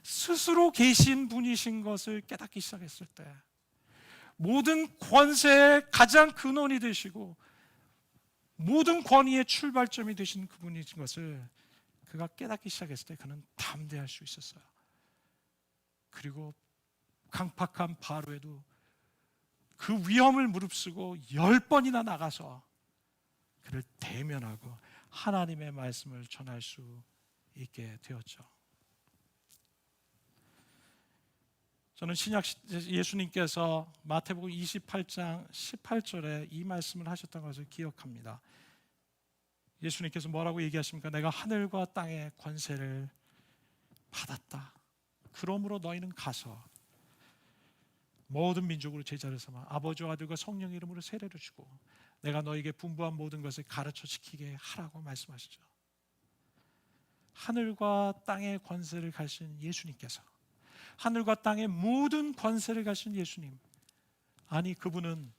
스스로 계신 분이신 것을 깨닫기 시작했을 때 모든 권세의 가장 근원이 되시고 모든 권위의 출발점이 되신 그분인 것을 그가 깨닫기 시작했을 때 그는 담대할 수 있었어요. 그리고 강팍한 바로에도 그 위험을 무릅쓰고 10번이나 나가서 그를 대면하고 하나님의 말씀을 전할 수 있게 되었죠. 저는 신약 예수님께서 마태복음 28장 18절에 이 말씀을 하셨던 것을 기억합니다. 예수님께서 뭐라고 얘기하십니까? 내가 하늘과 땅의 권세를 받았다. 그러므로 너희는 가서 모든 민족으로 제자를 삼아 아버지와 아들과 성령 이름으로 세례를 주고 내가 너에게 분부한 모든 것을 가르쳐 지키게 하라고 말씀하시죠. 하늘과 땅의 권세를 가신 예수님께서, 하늘과 땅의 모든 권세를 가신 예수님, 아니 그분은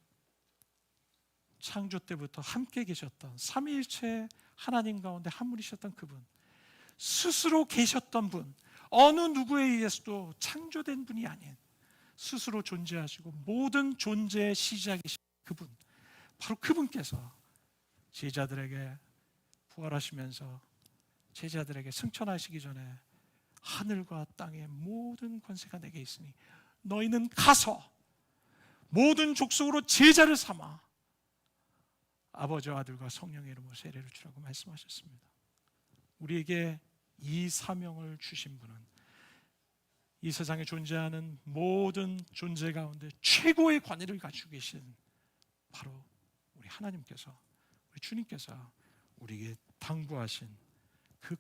창조 때부터 함께 계셨던 삼위일체 하나님 가운데 한 분이셨던 그분, 스스로 계셨던 분, 어느 누구에 의해서도 창조된 분이 아닌 스스로 존재하시고 모든 존재의 시작이신 그분, 바로 그분께서 제자들에게 부활하시면서 제자들에게 승천하시기 전에 하늘과 땅의 모든 권세가 내게 있으니 너희는 가서 모든 족속으로 제자를 삼아 아버지와 아들과 성령의 이름으로 세례를 주라고 말씀하셨습니다. 우리에게 이 사명을 주신 분은 이 세상에 존재하는 모든 존재 가운데 최고의 권위를 가지고 계신 바로 우리 하나님께서, 우리 주님께서 우리에게 당부하신 그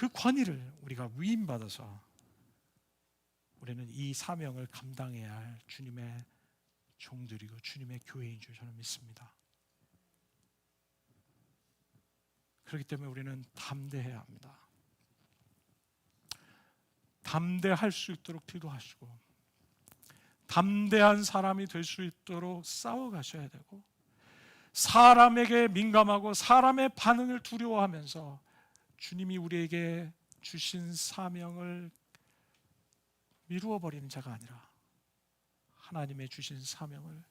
권위를 우리가 위임받아서 우리는 이 사명을 감당해야 할 주님의 종들이고 주님의 교회인 줄 저는 믿습니다. 그렇기 때문에 우리는 담대해야 합니다. 담대할 수 있도록 기도하시고 담대한 사람이 될 수 있도록 싸워가셔야 되고 사람에게 민감하고 사람의 반응을 두려워하면서 주님이 우리에게 주신 사명을 미루어버리는 자가 아니라 하나님의 주신 사명을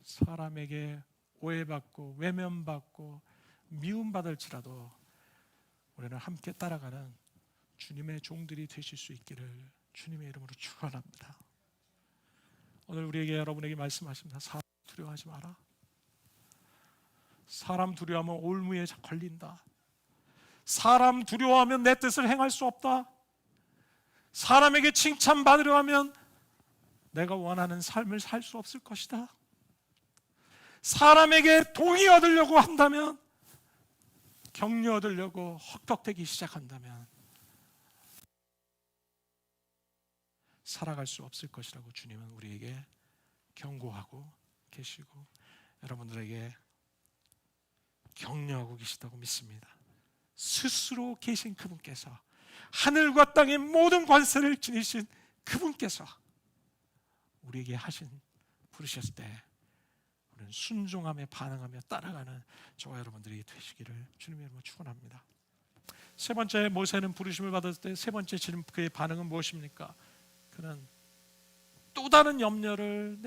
사람에게 오해받고 외면받고 미움받을지라도 우리는 함께 따라가는 주님의 종들이 되실 수 있기를 주님의 이름으로 축원합니다. 오늘 우리에게 여러분에게 말씀하십니다. 사람 두려워하지 마라. 사람 두려워하면 올무에 걸린다. 사람 두려워하면 내 뜻을 행할 수 없다. 사람에게 칭찬받으려 하면 내가 원하는 삶을 살 수 없을 것이다. 사람에게 동의 얻으려고 한다면, 격려 얻으려고 헉덕대기 시작한다면 살아갈 수 없을 것이라고 주님은 우리에게 경고하고 계시고 여러분들에게 격려하고 계시다고 믿습니다. 스스로 계신 그분께서, 하늘과 땅의 모든 권세를 지니신 그분께서 우리에게 부르셨을 때 우리는 순종함에 반응하며 따라가는 저와 여러분들이 되시기를 주님의 이름으로 축원합니다. 세 번째, 모세는 부르심을 받았을 때 세 번째 그의 반응은 무엇입니까? 그는 또 다른 염려를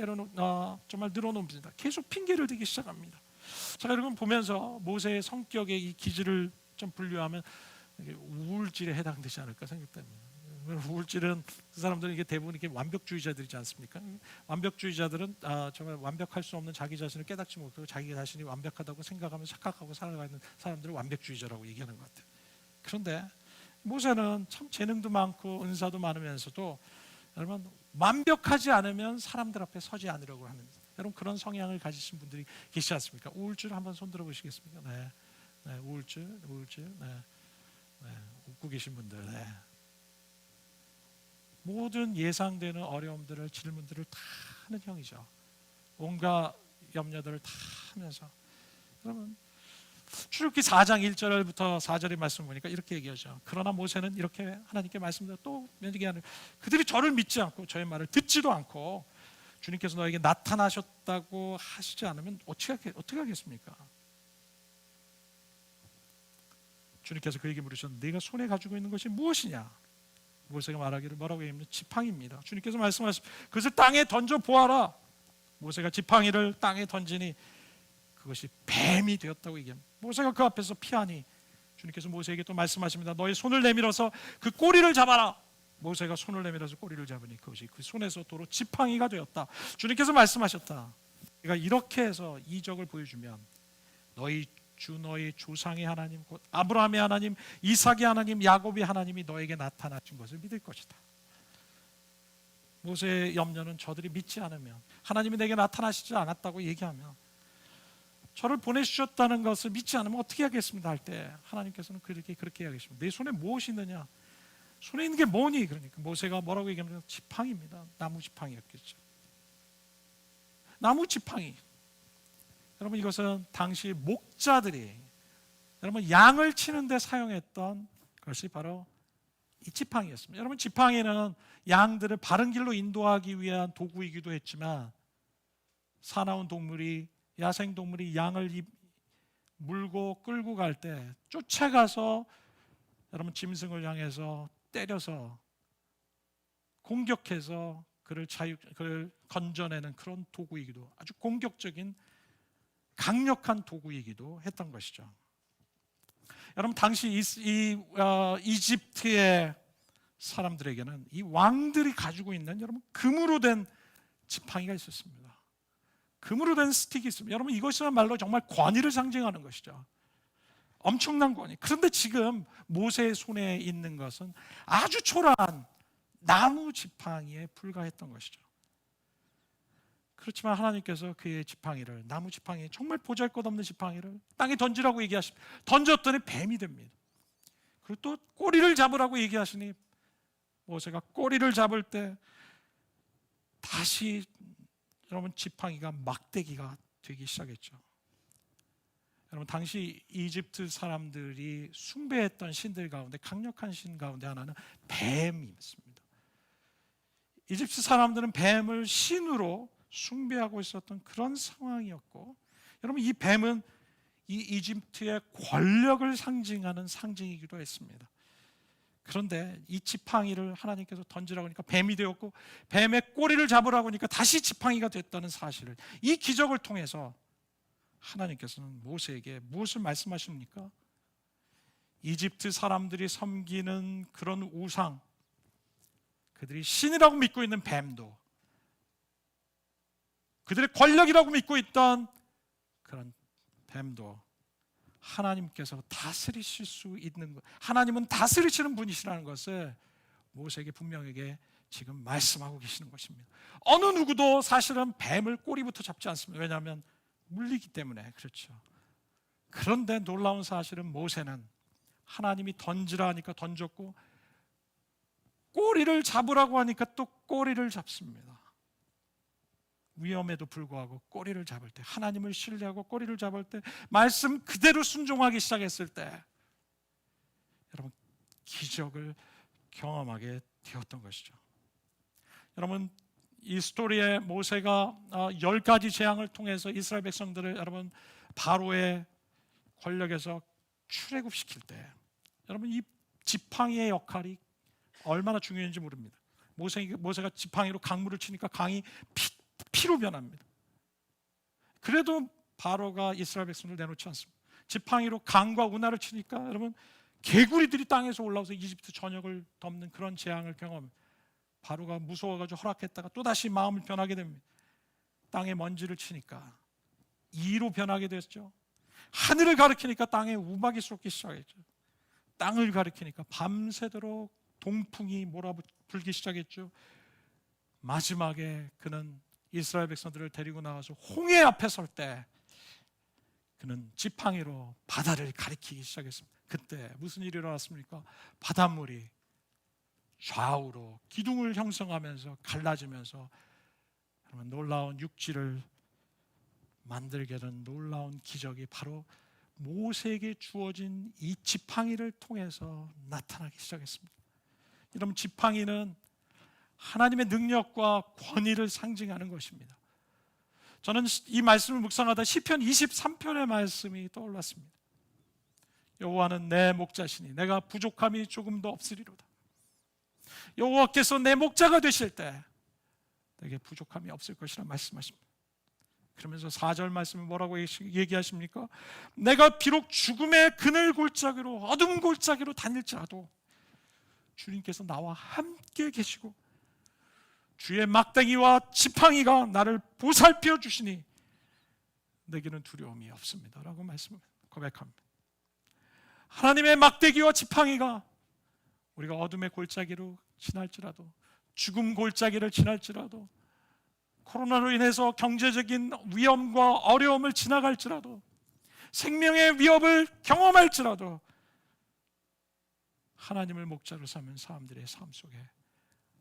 정말 늘어놓습니다. 계속 핑계를 대기 시작합니다. 자, 여러분 보면서 모세의 성격의 이 기질을 좀 분류하면 우울질에 해당되지 않을까 생각됩니다. 우울질은 그 사람들은 이게 대부분 이렇게 완벽주의자들이지 않습니까? 완벽주의자들은 정말 완벽할 수 없는 자기 자신을 깨닫지 못하고 자기 자신이 완벽하다고 생각하며 착각하고 살아가는 사람들을 완벽주의자라고 얘기하는 것 같아요. 그런데 모세는 참 재능도 많고 은사도 많으면서도 여러분 완벽하지 않으면 사람들 앞에 서지 않으려고 하는, 여러분 그런 성향을 가지신 분들이 계시지 않습니까? 우울증 한번 손들어 보시겠습니까? 네, 우울증, 웃고 계신 분들, 네. 모든 예상되는 어려움들을, 질문들을 다 하는 형이죠. 온갖 염려들을 다 하면서, 여러분 출애굽기 4장 1절부터 4절의 말씀 보니까 이렇게 얘기하죠. 그러나 모세는 이렇게 하나님께 말씀드려 또 얘기하는, 그들이 저를 믿지 않고 저의 말을 듣지도 않고 주님께서 너에게 나타나셨다고 하시지 않으면 어떻게 하겠습니까? 주님께서 그에게 물으셨는데 네가 손에 가지고 있는 것이 무엇이냐? 모세가 말하기를 뭐라고 얘기합니까? 지팡이입니다. 주님께서 말씀하신 그것을 땅에 던져 보아라. 모세가 지팡이를 땅에 던지니 그것이 뱀이 되었다고 얘기합니다. 모세가 그 앞에서 피하니 주님께서 모세에게 또 말씀하십니다. 너의 손을 내밀어서 그 꼬리를 잡아라. 모세가 손을 내밀어서 꼬리를 잡으니 그것이 그 손에서 도로 지팡이가 되었다. 주님께서 말씀하셨다. 내가 이렇게 해서 이적을 보여주면 너희 조상의 하나님 곧 아브라함의 하나님, 이삭의 하나님, 야곱의 하나님이 너에게 나타나신 것을 믿을 것이다. 모세의 염려는 저들이 믿지 않으면, 하나님이 내게 나타나시지 않았다고 얘기하면, 저를 보내주셨다는 것을 믿지 않으면 어떻게 하겠습니다 할 때 하나님께서는 그렇게 이야기하십니다. 내 손에 무엇이 있느냐? 손에 있는 게 뭐니? 그러니까 모세가 뭐라고 얘기하면 지팡이입니다. 나무 지팡이였겠죠. 나무 지팡이. 여러분, 이것은 당시 목자들이 여러분 양을 치는데 사용했던 것이 바로 이 지팡이였습니다. 여러분, 지팡이는 양들을 바른 길로 인도하기 위한 도구이기도 했지만, 사나운 동물이, 야생 동물이 양을 물고 끌고 갈 때 쫓아가서 여러분 짐승을 향해서 때려서 공격해서 그를 건져내는 그런 도구이기도, 아주 공격적인 강력한 도구이기도 했던 것이죠. 여러분, 당시 이집트의 사람들에게는 이 왕들이 가지고 있는 여러분 금으로 된 지팡이가 있었습니다. 금으로 된 스틱이 있습니다. 여러분, 이것이야말로 정말 권위를 상징하는 것이죠. 엄청난 권위. 그런데 지금 모세의 손에 있는 것은 아주 초라한 나무 지팡이에 불과했던 것이죠. 그렇지만 하나님께서 그의 지팡이를, 나무 지팡이, 정말 보잘것없는 지팡이를 땅에 던지라고 얘기하십니다. 던졌더니 뱀이 됩니다. 그리고 또 꼬리를 잡으라고 얘기하시니 모세가 꼬리를 잡을 때 다시 여러분 지팡이가 막대기가 되기 시작했죠. 여러분, 당시 이집트 사람들이 숭배했던 신들 가운데 강력한 신 가운데 하나는 뱀이었습니다. 이집트 사람들은 뱀을 신으로 숭배하고 있었던 그런 상황이었고, 여러분, 이 뱀은 이 이집트의 권력을 상징하는 상징이기도 했습니다. 그런데 이 지팡이를 하나님께서 던지라고 하니까 뱀이 되었고, 뱀의 꼬리를 잡으라고 하니까 다시 지팡이가 됐다는 사실을, 이 기적을 통해서 하나님께서는 모세에게 무엇을 말씀하십니까? 이집트 사람들이 섬기는 그런 우상, 그들이 신이라고 믿고 있는 뱀도, 그들의 권력이라고 믿고 있던 그런 뱀도 하나님께서 다스리실 수 있는 것, 하나님은 다스리시는 분이시라는 것을 모세에게 분명하게 지금 말씀하고 계시는 것입니다. 어느 누구도 사실은 뱀을 꼬리부터 잡지 않습니다. 왜냐하면 물리기 때문에. 그렇죠. 그런데 놀라운 사실은 모세는 하나님이 던지라 하니까 던졌고, 꼬리를 잡으라고 하니까 또 꼬리를 잡습니다. 위험에도 불구하고 꼬리를 잡을 때, 하나님을 신뢰하고 꼬리를 잡을 때, 말씀 그대로 순종하기 시작했을 때 여러분 기적을 경험하게 되었던 것이죠. 여러분, 이 스토리에 모세가 10가지 재앙을 통해서 이스라엘 백성들을 여러분 바로의 권력에서 출애굽시킬 때, 여러분 이 지팡이의 역할이 얼마나 중요한지 모릅니다. 모세가 지팡이로 강물을 치니까 강이 피로 변합니다. 그래도 바로가 이스라엘 백성을 내놓지 않습니다. 지팡이로 강과 운하를 치니까 여러분 개구리들이 땅에서 올라와서 이집트 전역을 덮는 그런 재앙을 경험합니다. 바로가 무서워가지고 허락했다가 또다시 마음을 변하게 됩니다. 땅에 먼지를 치니까 이로 변하게 됐죠. 하늘을 가리키니까 땅에 우박이 쏟기 시작했죠. 땅을 가리키니까 밤새도록 동풍이 몰아불기 시작했죠. 마지막에 그는 이스라엘 백성들을 데리고 나와서 홍해 앞에 설 때 그는 지팡이로 바다를 가리키기 시작했습니다. 그때 무슨 일이 일어났습니까? 바닷물이 좌우로 기둥을 형성하면서 갈라지면서 놀라운 육지를 만들게 된 놀라운 기적이 바로 모세에게 주어진 이 지팡이를 통해서 나타나기 시작했습니다. 여러분, 지팡이는 하나님의 능력과 권위를 상징하는 것입니다. 저는 이 말씀을 묵상하다 시편 23편의 말씀이 떠올랐습니다. 여호와는 내 목자시니 내가 부족함이 조금도 없으리로다. 여호와께서 내 목자가 되실 때 내게 부족함이 없을 것이라 말씀하십니다. 그러면서 4절 말씀이 뭐라고 얘기하십니까? 내가 비록 죽음의 그늘 골짜기로, 어둠 골짜기로 다닐지라도 주님께서 나와 함께 계시고 주의 막대기와 지팡이가 나를 보살펴 주시니 내게는 두려움이 없습니다 라고 말씀을 고백합니다. 하나님의 막대기와 지팡이가 우리가 어둠의 골짜기로 지날지라도, 죽음 골짜기를 지날지라도, 코로나로 인해서 경제적인 위험과 어려움을 지나갈지라도, 생명의 위협을 경험할지라도 하나님을 목자로 삼은 사람들의 삶 속에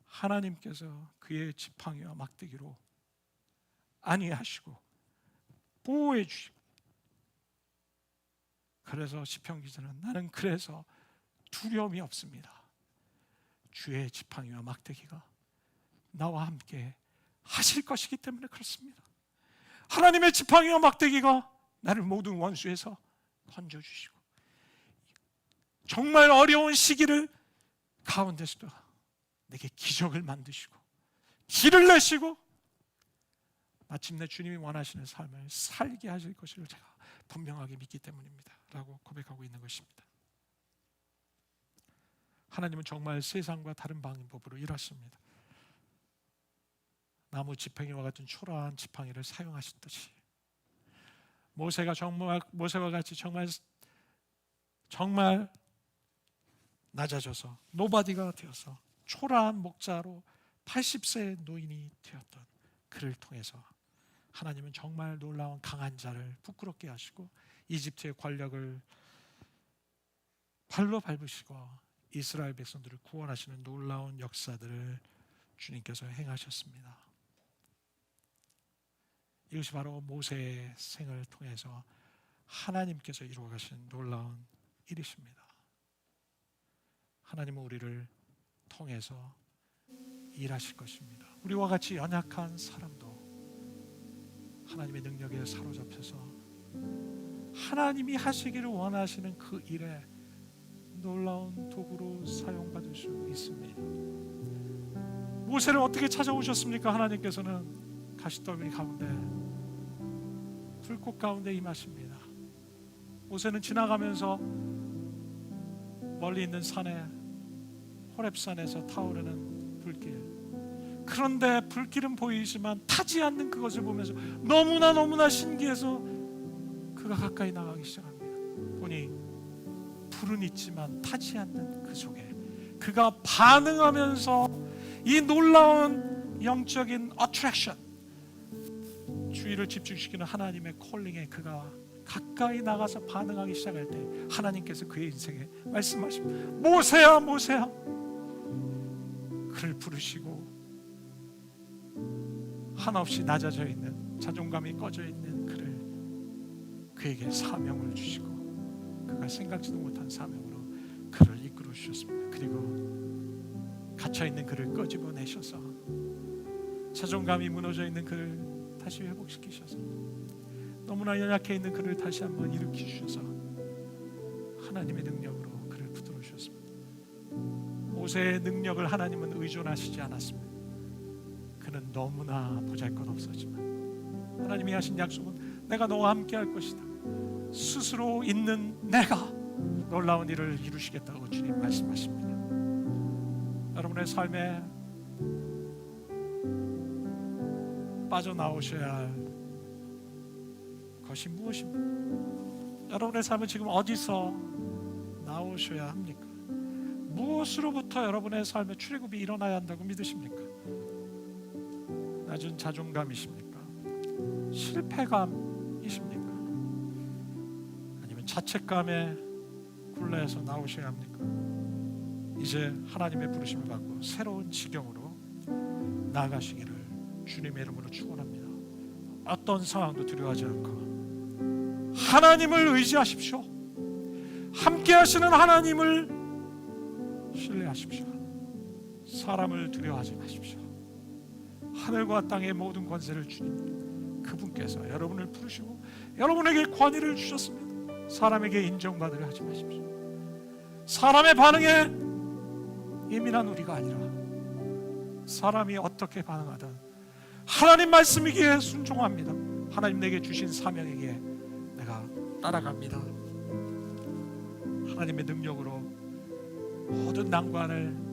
하나님께서 그의 지팡이와 막대기로 안위하시고 보호해 주시고, 그래서 시편 기자는 나는 그래서 두려움이 없습니다. 주의 지팡이와 막대기가 나와 함께 하실 것이기 때문에 그렇습니다. 하나님의 지팡이와 막대기가 나를 모든 원수에서 건져주시고, 정말 어려운 시기를 가운데서도 내게 기적을 만드시고 길을 내시고 마침내 주님이 원하시는 삶을 살게 하실 것을 제가 분명하게 믿기 때문입니다 라고 고백하고 있는 것입니다. 하나님은 정말 세상과 다른 방법으로 일하십니다. 나무 지팡이와 같은 초라한 지팡이를 사용하셨듯이 모세와 같이 정말 낮아져서 노바디가 되어서 초라한 목자로 80세의 노인이 되었던 그를 통해서 하나님은 정말 놀라운 강한 자를 부끄럽게 하시고 이집트의 권력을 발로 밟으시고 이스라엘 백성들을 구원하시는 놀라운 역사들을 주님께서 행하셨습니다. 이것이 바로 모세의 생을 통해서 하나님께서 이루어가신 놀라운 일이십니다. 하나님은 우리를 통해서 일하실 것입니다. 우리와 같이 연약한 사람도 하나님의 능력에 사로잡혀서 하나님이 하시기를 원하시는 그 일에 놀라운 도구로 사용받을 수 있습니다. 모세를 어떻게 찾아오셨습니까? 하나님께서는 가시더미 가운데 불꽃 가운데 임하십니다. 모세는 지나가면서 멀리 있는 산에 호렙산에서 타오르는 불길, 그런데 불길은 보이지만 타지 않는 그것을 보면서 너무나 신기해서 그가 가까이 나가기 시작합니다. 보니 불은 있지만 타지 않는 그 속에 그가 반응하면서 이 놀라운 영적인 어트랙션, 주의를 집중시키는 하나님의 콜링에 그가 가까이 나가서 반응하기 시작할 때 하나님께서 그의 인생에 말씀하십니다. 모세야 모세야. 그를 부르시고 한없이 낮아져 있는, 자존감이 꺼져 있는 그에게 사명을 주시고 그가 생각지도 못한 사명으로 그를 이끌어 주셨습니다. 그리고 갇혀있는 그를 끄집어내셔서 자존감이 무너져 있는 그를 다시 회복시키셔서 너무나 연약해 있는 그를 다시 한번 일으키셔서 하나님의 능력으로 그를 붙들어 주셨습니다. 모세의 능력을 하나님은 의존하시지 않았습니다. 그는 너무나 보잘것없었지만 하나님이 하신 약속은 내가 너와 함께 할 것이다. 스스로 있는 내가 놀라운 일을 이루시겠다고 주님 말씀하십니다. 여러분의 삶에 빠져나오셔야 할 것이 무엇입니까? 여러분의 삶은 지금 어디서 나오셔야 합니까? 무엇으로부터 여러분의 삶에 출애굽이 일어나야 한다고 믿으십니까? 낮은 자존감이십니까? 실패감이십니까? 아니면 자책감에 굴레에서 나오셔야 합니까? 이제 하나님의 부르심을 받고 새로운 지경으로 나아가시기를 주님의 이름으로 축원합니다. 어떤 상황도 두려워하지 않고 하나님을 의지하십시오. 함께 하시는 하나님을 신뢰하십시오. 사람을 두려워하지 마십시오. 하늘과 땅의 모든 권세를 주님 그분께서 여러분을 부르시고 여러분에게 권위를 주셨습니다. 사람에게 인정받으려 하지 마십시오. 사람의 반응에 예민한 우리가 아니라 사람이 어떻게 반응하든 하나님 말씀이기에 순종합니다. 하나님 내게 주신 사명에게 내가 따라갑니다. 하나님의 능력으로 모든 난관을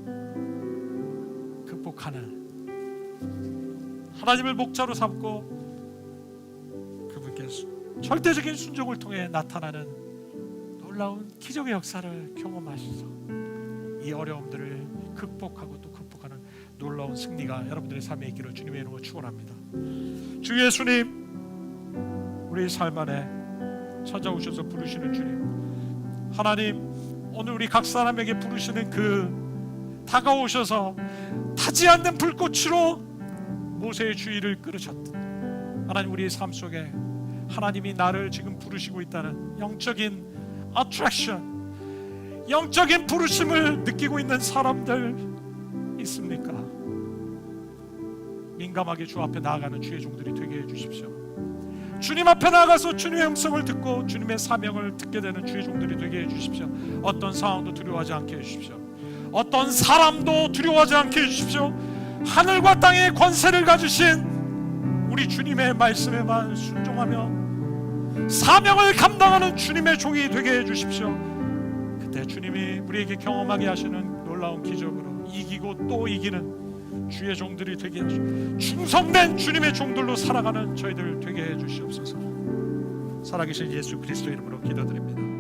극복하는 하나님을 목자로 삼고 그분께 절대적인 순종을 통해 나타나는 놀라운 기적의 역사를 경험하셔서 이 어려움들을 극복하고 또 극복하는 놀라운 승리가 여러분들의 삶에 있기를 주님의 이름으로 축원합니다. 주 예수님, 우리 삶 안에 찾아오셔서 부르시는 주님, 하나님, 오늘 우리 각 사람에게 부르시는 그 다가오셔서 타지 않는 불꽃으로 모세의 주의를 끌으셨듯, 하나님, 우리의 삶 속에 하나님이 나를 지금 부르시고 있다는 영적인 attraction, 영적인 부르심을 느끼고 있는 사람들 있습니까? 민감하게 주 앞에 나아가는 주의 종들이 되게 해주십시오. 주님 앞에 나가서 주님의 음성을 듣고 주님의 사명을 듣게 되는 주의 종들이 되게 해주십시오. 어떤 상황도 두려워하지 않게 해주십시오. 어떤 사람도 두려워하지 않게 해주십시오. 하늘과 땅의 권세를 가지신 우리 주님의 말씀에만 순종하며 사명을 감당하는 주님의 종이 되게 해주십시오. 그때 주님이 우리에게 경험하게 하시는 놀라운 기적으로 이기고 또 이기는 주의 종들이 되게 해주시옵소서. 충성된 주님의 종들로 살아가는 저희들 되게 해주시옵소서. 살아계신 예수 그리스도 이름으로 기도드립니다.